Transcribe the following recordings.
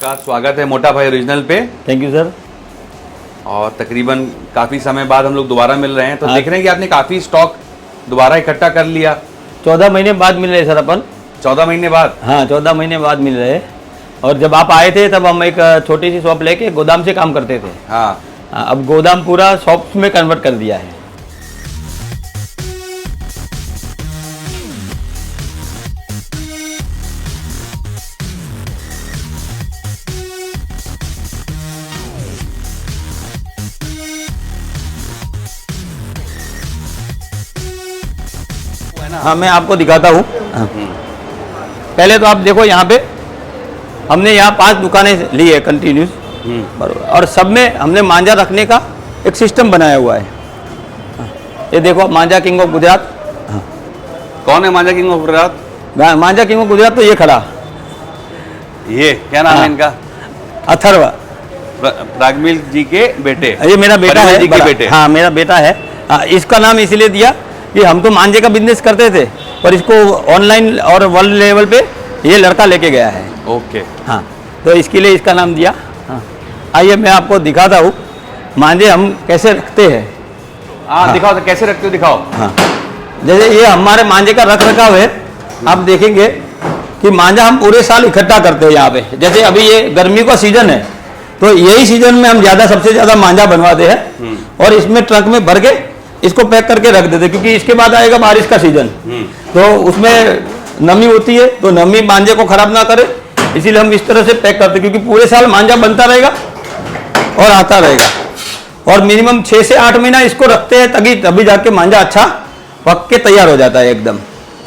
आपका स्वागत है मोटा भाई ओरिजिनल पे। Thank you sir. और तकरीबन काफ़ी समय बाद हम लोग दोबारा मिल रहे हैं, तो हाँ। देख रहे हैं कि आपने काफ़ी स्टॉक दोबारा इकट्ठा कर लिया। 14 महीने बाद मिल रहे सर अपन। 14 महीने बाद? हाँ 14 महीने बाद मिल रहे। और जब आप आए थे तब हम एक छोटी सी शॉप लेके गोदाम से काम करते थे। हाँ। अब गोदाम पूरा शॉप में कन्वर्ट कर दिया है। हाँ मैं आपको दिखाता हूँ। पहले तो आप देखो यहाँ पे हमने यहाँ 5 दुकानें ली है कंटिन्यूस, बराबर। और सब में हमने मांझा रखने का एक सिस्टम बनाया हुआ है। ये देखो मांझा किंग ऑफ गुजरात। कौन है manjha king of Gujarat? Manjha king of Gujarat तो ये खड़ा, ये क्या नाम है इनका? अथर्व। प्रागमिल जी के बेटे? ये मेरा बेटा है जी के बेटे। हाँ मेरा बेटा है। इसका नाम इसलिए दिया कि हम तो मांझे का बिजनेस करते थे, पर इसको ऑनलाइन और वर्ल्ड लेवल पे ये लड़का लेके गया है। ओके। हाँ तो इसके लिए इसका नाम दिया। हाँ आइए मैं आपको दिखाता हूँ मांझे हम कैसे रखते हैं। हाँ दिखाओ, तो कैसे रखते हो दिखाओ। हाँ जैसे ये हमारे मांझे का रख रखाव है, आप देखेंगे कि मांझा हम पूरे साल इकट्ठा करते हैं यहाँ पे। जैसे अभी ये गर्मी का सीजन है, तो यही सीजन में हम सबसे ज़्यादा मांझा बनवाते हैं और इसमें ट्रक में भर के इसको पैक करके रख देते, क्योंकि इसके बाद आएगा बारिश का सीजन, तो उसमें नमी होती है, तो नमी मांझे को खराब ना करे, इसीलिए हम इस तरह से पैक करते हैं, क्योंकि पूरे साल मांझा बनता रहेगा और आता रहेगा। और मिनिमम 6 से 8 महीना इसको रखते हैं, तभी जाके मांझा अच्छा पक के तैयार हो जाता है एकदम।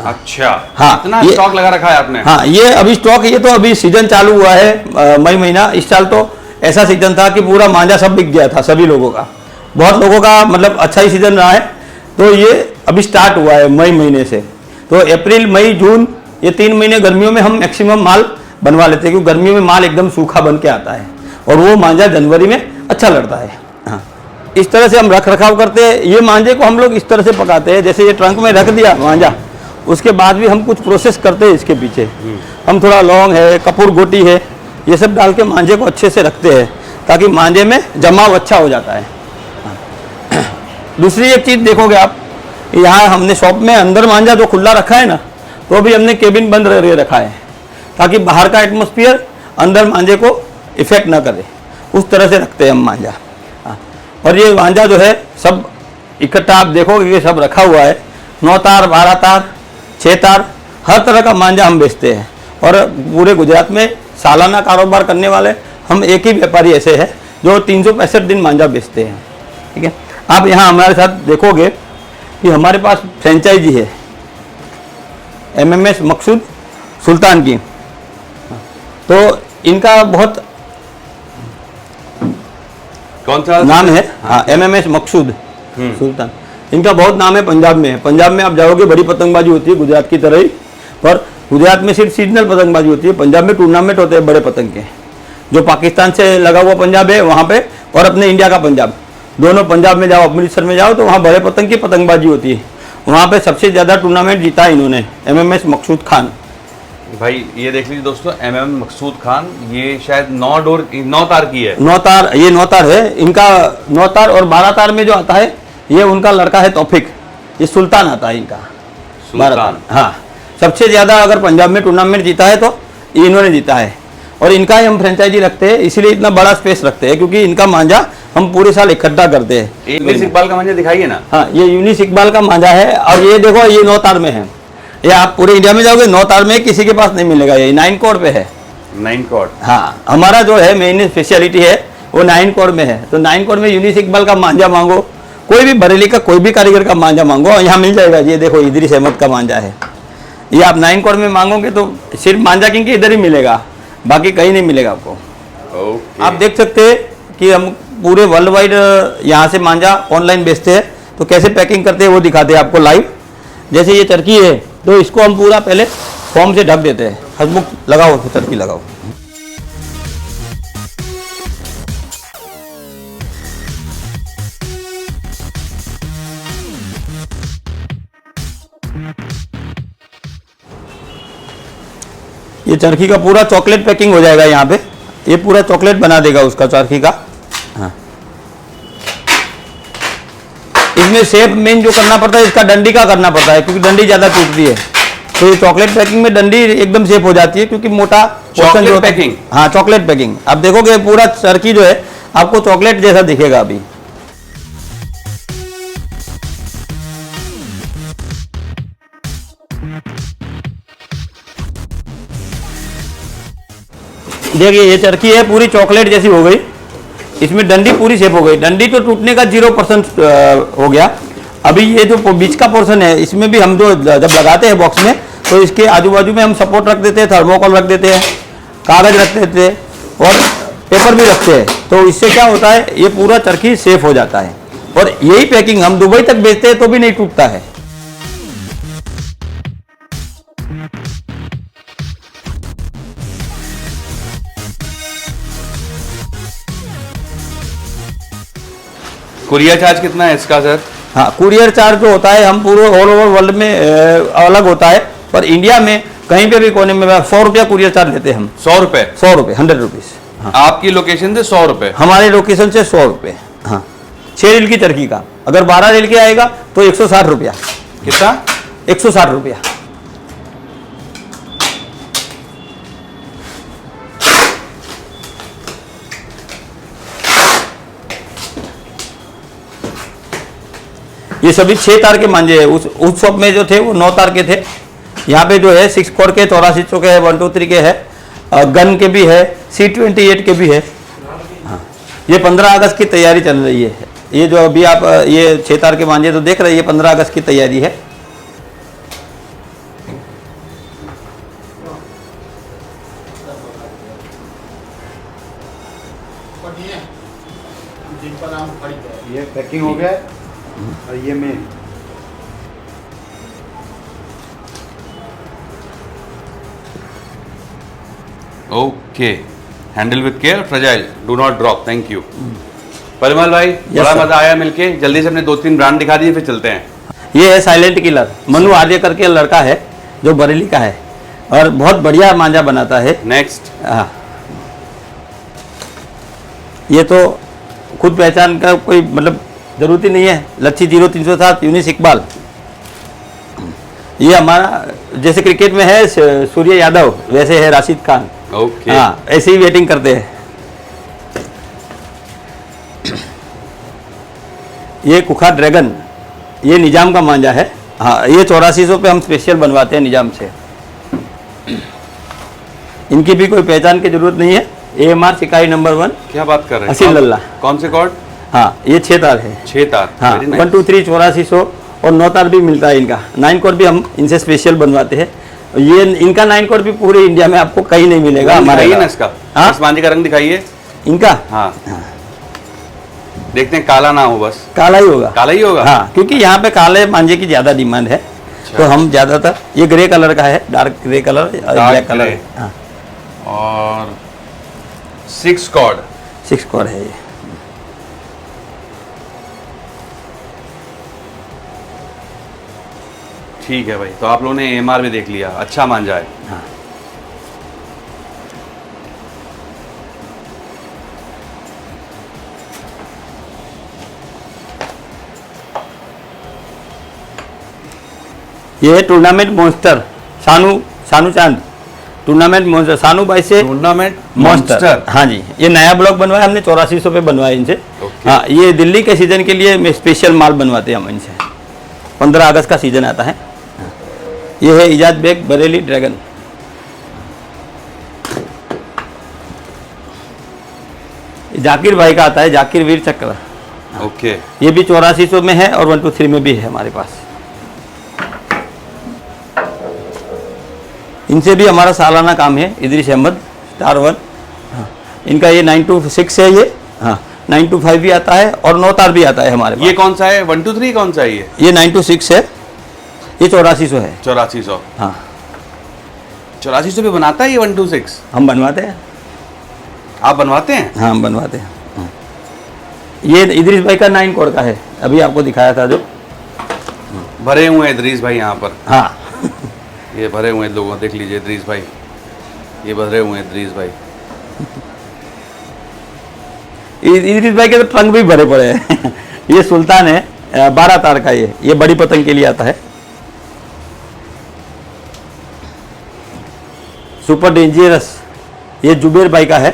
अच्छा। हाँ इतना स्टॉक लगा रखा है आपने? हाँ ये अभी स्टॉक, ये तो अभी सीजन चालू हुआ है मई महीना। इस साल तो ऐसा सीजन था कि पूरा मांझा सब बिक गया था, सभी लोगों का, बहुत लोगों का, मतलब अच्छा ही सीजन रहा है। तो ये अभी स्टार्ट हुआ है मई महीने से, तो अप्रैल मई जून ये 3 महीने गर्मियों में हम मैक्सिमम माल बनवा लेते हैं, क्योंकि गर्मियों में माल एकदम सूखा बन के आता है और वो मांझा जनवरी में अच्छा लड़ता है। हाँ इस तरह से हम रख रखाव करते हैं। ये मांझे को हम लोग इस तरह से पकाते हैं, जैसे ये ट्रंक में रख दिया मांझा, उसके बाद भी हम कुछ प्रोसेस करते हैं इसके पीछे। हम थोड़ा लौंग है, कपूर गोटी है, ये सब डाल के मांझे को अच्छे से रखते हैं, ताकि मांझे में जमाव अच्छा हो जाता है। दूसरी एक चीज़ देखोगे आप, यहाँ हमने शॉप में अंदर मांझा जो खुला रखा है ना, तो अभी हमने केबिन बंद रखा है, ताकि बाहर का एटमॉस्फेयर अंदर मांझे को इफेक्ट ना करे, उस तरह से रखते हैं हम मांझा। और ये मांझा जो है सब इकट्ठा आप देखोगे कि सब रखा हुआ है, 9 तार, 12 तार, 6 तार, हर तरह का मांझा हम बेचते हैं। और पूरे गुजरात में सालाना कारोबार करने वाले हम एक ही व्यापारी ऐसे हैं जो 365 दिन मांझा बेचते हैं। ठीक है, आप यहाँ हमारे साथ देखोगे कि हमारे पास फ्रेंचाइजी है MMS मकसूद सुल्तान की। तो इनका बहुत कौन सा नाम है? हाँ MMS मकसूद सुल्तान, इनका बहुत नाम है पंजाब में। पंजाब में आप जाओगे बड़ी पतंगबाजी होती है गुजरात की तरह ही, पर गुजरात में सिर्फ सीजनल पतंगबाजी होती है। पंजाब में टूर्नामेंट होते हैं बड़े पतंग के, जो पाकिस्तान से लगा हुआ पंजाब है वहाँ पे, और अपने इंडिया का पंजाब, दोनों पंजाब में जाओ, अमृतसर में जाओ, तो वहाँ बड़े पतंग की पतंगबाजी होती है। वहाँ पे सबसे ज़्यादा टूर्नामेंट जीता इन्होंने MMS मकसूद खान। भाई ये देख लीजिए दोस्तों, MM मकसूद खान, ये शायद 9 तार की है। 9 तार, ये 9 तार है इनका। 9 तार और 12 तार में जो आता है ये उनका लड़का है तौफिक, ये सुल्तान आता है इनका। 12 तार, हाँ सबसे ज़्यादा अगर पंजाब में टूर्नामेंट जीता है तो इन्होंने जीता है। और इनका ही हम फ्रेंचाइजी रखते हैं, इसीलिए इतना बड़ा स्पेस रखते हैं, क्योंकि इनका मांझा हम पूरे साल इकट्ठा करते हैं। यूनिस इकबाल का मांझा दिखाइए ना। हाँ ये यूनिस इकबाल का मांझा है, और ये देखो ये 9 तार में है। ये आप पूरे इंडिया में जाओगे 9 तार में किसी के पास नहीं मिलेगा, ये 9 कोड पे है। 9 कोड? हाँ हमारा जो है मेन स्पेशलिटी है वो 9 कोड में है। तो 9 कोड में यूनिस इकबाल का मांझा मांगो, कोई भी बरेली का कोई भी कारीगर का मांझा मांगो, यहाँ मिल जाएगा। ये देखो इदरीस अहमद का मांझा है, ये आप 9 कोड में मांगोगे तो सिर्फ मांझा किंग के इधर ही मिलेगा, बाकी कहीं नहीं मिलेगा आपको। आप देख सकते हैं कि हम पूरे वर्ल्ड वाइड यहाँ से मांझा ऑनलाइन बेचते हैं। तो कैसे पैकिंग करते हैं वो दिखाते हैं आपको लाइव। जैसे ये चरखी है, तो इसको हम पूरा पहले फॉर्म से ढक देते हैं। हसमुख लगाओ, चरखी लगाओ। ये चरखी का पूरा चॉकलेट पैकिंग हो जाएगा यहाँ पे। ये पूरा चॉकलेट बना देगा उसका चरखी का। हाँ, इसमें शेप मेन जो करना पड़ता है इसका डंडी का करना पड़ता है, क्योंकि डंडी ज़्यादा टूटती है। तो ये चॉकलेट पैकिंग में डंडी एकदम शेप हो जाती है, क्योंकि मोटा पोर्शन जो होता है। पैकिंग, हाँ चॉकलेट पैकिंग। आप देखोगे पूरा चरखी जो है आपको चॉकलेट जैसा दिखेगा अभी। देखिए ये चरखी है पूरी चॉकलेट जैसी हो गई, इसमें डंडी पूरी शेप हो गई। डंडी तो टूटने का 0% हो गया। अभी ये जो बीच का पोर्शन है इसमें भी हम जो जब लगाते हैं बॉक्स में तो इसके आजू बाजू में हम सपोर्ट रख देते हैं, थर्मोकोल रख देते हैं, कागज रख देते हैं और पेपर भी रखते हैं। तो इससे क्या होता है ये पूरा चरखी सेफ हो जाता है। और यही पैकिंग हम दुबई तक बेचते हैं तो भी नहीं टूटता है। कुरियर चार्ज कितना है इसका सर? हाँ, कुरियर चार्ज जो होता है हम पूरे ऑल ओवर वर्ल्ड में अलग होता है, पर इंडिया में कहीं पे भी कोने में 100 रुपया कुरियर चार्ज लेते हैं हम। 100 रुपए? 100 रुपये, 100 रुपीज़। हाँ, आपकी लोकेशन से 100 रुपए? हमारे लोकेशन से 100 रुपये। हाँ, 6 रील की चरखी का। अगर 12 रील के आएगा तो 160 रुपया। कितना? 160 रुपया। ये सभी 6 तार के मांझे हैं। उस शॉप में जो थे वो 9 तार के थे। यहाँ पे जो है 6 कोर के, 84 के है, 123 के है, गन के भी है, C28 के भी है। हाँ, ये 15 अगस्त की तैयारी चल रही है। ये जो अभी आप ये 6 तार के मांझे तो देख रहे हैं, ये 15 अगस्त की तैयारी है। ये पैकिंग हो गया है और ये main. Okay, handle with care, fragile, do not drop. Thank you Parimal भाई, बड़ा sir. मजा आया मिलके। जल्दी से अपने 2-3 ब्रांड दिखा दीजिए फिर चलते हैं। ये है साइलेंट किलर, मनु आर्य करके लड़का है जो बरेली का है और बहुत बढ़िया मांझा बनाता है। नेक्स्ट, हाँ, ये तो खुद पहचान का कोई मतलब जरूरत ही नहीं है। लच्छी 0307 यूनिस इकबाल। ये हमारा जैसे क्रिकेट में है सूर्य यादव, वैसे है राशिद खान। ओके, हाँ, ऐसे ही वेटिंग करते हैं। ये कुखा ड्रैगन, ये निजाम का मांझा है। हाँ, ये 8400 पे हम स्पेशल बनवाते हैं निजाम से। इनकी भी कोई पहचान की जरूरत नहीं है। AMR सिकाई नंबर 1। क्या बात कर रहे हैं? असील लल्ला। कौन से कॉर्ड? हाँ, ये 6 तार है। 6 तार। हाँ, Very nice. 1 2 3 8400 और 9 तार भी मिलता है इनका। 9 कोड भी हम इनसे स्पेशल बनवाते हैं। ये इनका 9 कोड भी पूरे इंडिया में आपको कहीं नहीं मिलेगा। रंग हमारे दिखाइए ना पास। इसका। हाँ? इस मांझे का रंग दिखाइए इनका। हाँ, देखते हैं काला ना हो, बस काला ही होगा। काला ही होगा। हाँ, क्योंकि यहाँ पे काले मांझे की ज्यादा डिमांड है। तो हम ज्यादातर, ये ग्रे कलर का है, डार्क ग्रे कलर और ब्लैक कलर है। हाँ, और 6 कॉर्ड। 6 कोड है ये। ठीक है भाई, तो आप लोगों ने AMR भी देख लिया, अच्छा मांझा है। हाँ, ये है टूर्नामेंट मॉन्स्टर, सानू चांद। टूर्नामेंट मॉन्स्टर, सानू भाई से टूर्नामेंट मॉन्स्टर। हाँ जी, ये नया ब्लॉक बनवाया हमने, 8400 पे बनवाया इनसे। Okay. हाँ, ये दिल्ली के सीजन के लिए स्पेशल माल बनवाते हैं हम इनसे। 15 अगस्त का सीजन आता है। हाँ, ये है इजाज बेग बरेली ड्रैगन। जाकिर भाई का आता है, जाकिर वीर चक्र। ओके, ये भी 8400 में है और 123 में भी है हमारे पास। इनसे भी हमारा सालाना काम है। इदरीस अहमद स्टार 1। हाँ, इनका ये 926 है। ये हाँ, 925 भी आता है और 9 तार भी आता है हमारे पास। ये कौन सा है? 123 कौन सा है ये? ये 926 है, ये 8400 है। 8400। हाँ, 8400 पे बनाता है ये 126? हम बनवाते हैं। आप बनवाते हैं? हाँ, हम बनवाते हैं। हाँ। ये इदरीस भाई का 9 कोड का है, अभी आपको दिखाया था जो। भरे हुए हैं इदरीस भाई यहाँ पर। हाँ, ये भरे हुए हैं लोगों, देख लीजिए इदरीस भाई, ये भरे हुए हैं इदरीस भाई। इदरीस भाई के तो ट्रंक भी भरे पड़े हैं। ये सुल्तान है 12 तार का, ये बड़ी पतंग के लिए आता है। सुपर डेंजरस ये जुबेर भाई का है।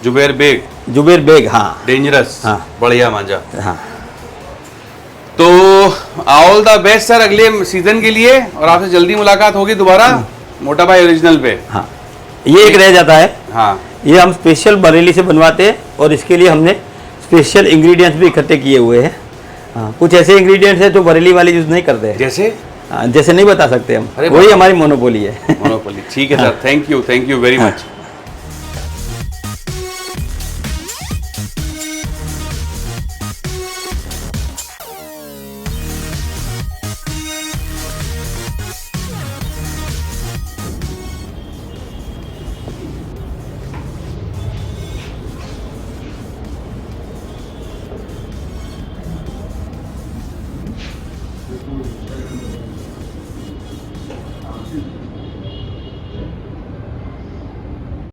जुबेर बेग, जुबेर बेग, हाँ डेंजरस, हाँ। बढ़िया मांझा। हाँ। तो ऑल द बेस्ट सर अगले सीजन के लिए, और आपसे जल्दी मुलाकात होगी दोबारा मोटा भाई ओरिजिनल पे। हाँ, ये एक रह जाता है। हाँ, ये हम स्पेशल बरेली से बनवाते हैं और इसके लिए हमने स्पेशल इंग्रेडिएंट्स भी इकट्ठे किए हुए हैं। हाँ, कुछ ऐसे इंग्रेडिएंट्स हैं जो बरेली वाले यूज़ नहीं करते हैं। जैसे हाँ, जैसे नहीं बता सकते हम, अरे वही वाह। हमारी मोनोपोली है। मोनोपोली, ठीक है sir, thank you very much.